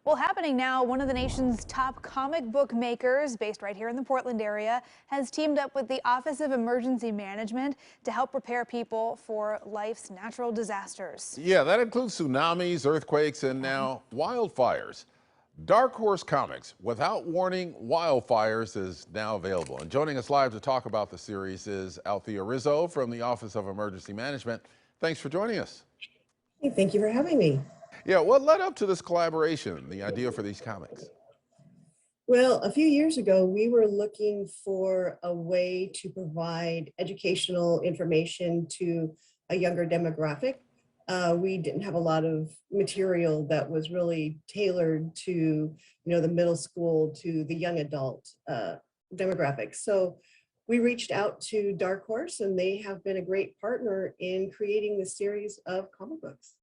Well, happening now, one of the nation's top comic book makers, based right here in the Portland area, has teamed up with the Office of Emergency Management to help prepare people for life's natural disasters. Yeah, that includes tsunamis, earthquakes, and now wildfires. Dark Horse Comics, Without Warning Wildfires, is now available. And joining us live to talk about the series is Althea Rizzo from the Office of Emergency Management. Thanks for joining us. Hey, thank you for having me. Yeah, what led up to this collaboration, the idea for these comics? Well, a few years ago, we were looking for a way to provide educational information to a younger demographic. We didn't have a lot of material that was really tailored to, the middle school to the young adult demographic. So we reached out to Dark Horse, and they have been a great partner in creating this series of comic books.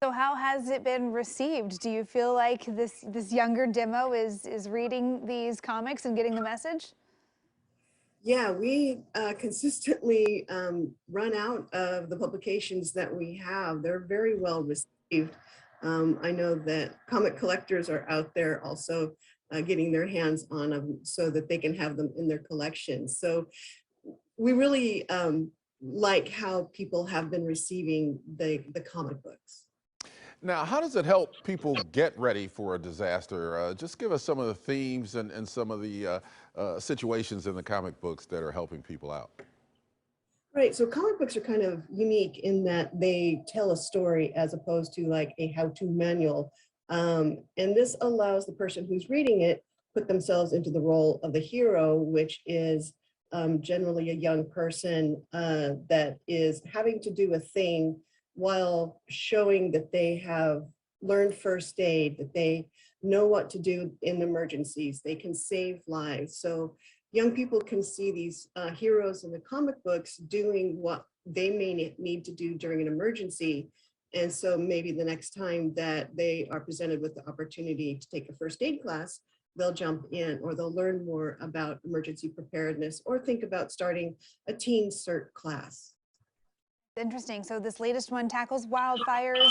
So how has it been received? Do you feel like this younger demo is reading these comics and getting the message? Yeah, we consistently run out of the publications that we have. They're very well received. I know that comic collectors are out there also getting their hands on them so that they can have them in their collections. So we really like how people have been receiving the comic books. Now, how does it help people get ready for a disaster? Just give us some of the themes and some of the situations in the comic books that are helping people out. Right, so comic books are kind of unique in that they tell a story as opposed to like a how-to manual. And this allows the person who's reading it put themselves into the role of the hero, which is generally a young person that is having to do a thing while showing that they have learned first aid, that they know what to do in emergencies, they can save lives. So young people can see these heroes in the comic books doing what they may need to do during an emergency. And so maybe the next time that they are presented with the opportunity to take a first aid class, they'll jump in, or they'll learn more about emergency preparedness, or think about starting a teen CERT class. Interesting. So this latest one tackles wildfires.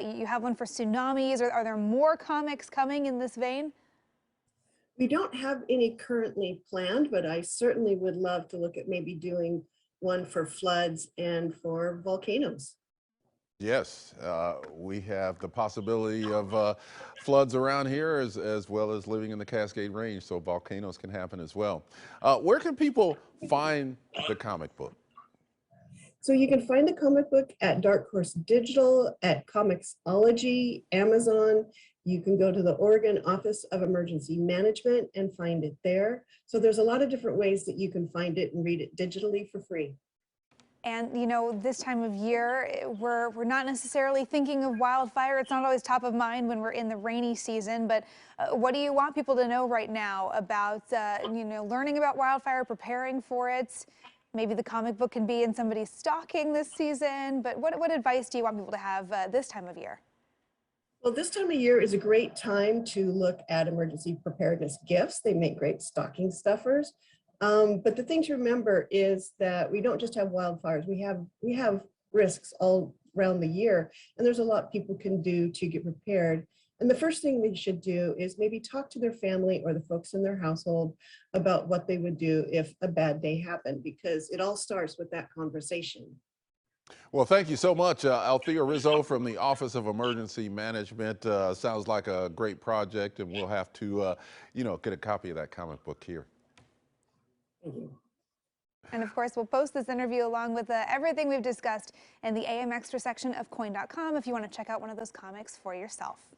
You have one for tsunamis. Are there more comics coming in this vein? We don't have any currently planned, but I certainly would love to look at maybe doing one for floods and for volcanoes. Yes, we have the possibility of floods around here as well as living in the Cascade Range, so volcanoes can happen as well. Where can people find the comic book? So you can find the comic book at Dark Horse Digital, at Comixology, Amazon. You can go to the Oregon Office of Emergency Management and find it there. So there's a lot of different ways that you can find it and read it digitally for free. And this time of year, we're not necessarily thinking of wildfire. It's not always top of mind when we're in the rainy season. But what do you want people to know right now about learning about wildfire, preparing for it? Maybe the comic book can be in somebody's stocking this season. But what advice do you want people to have this time of year? Well, this time of year is a great time to look at emergency preparedness gifts. They make great stocking stuffers. But the thing to remember is that we don't just have wildfires. We have risks all around the year, and there's a lot people can do to get prepared. And the first thing they should do is maybe talk to their family or the folks in their household about what they would do if a bad day happened, because it all starts with that conversation. Well, thank you so much, Althea Rizzo from the Office of Emergency Management. Sounds like a great project, and we'll have to, get a copy of that comic book here. Thank you. And of course, we'll post this interview along with everything we've discussed in the AM Extra section of Coin.com if you want to check out one of those comics for yourself.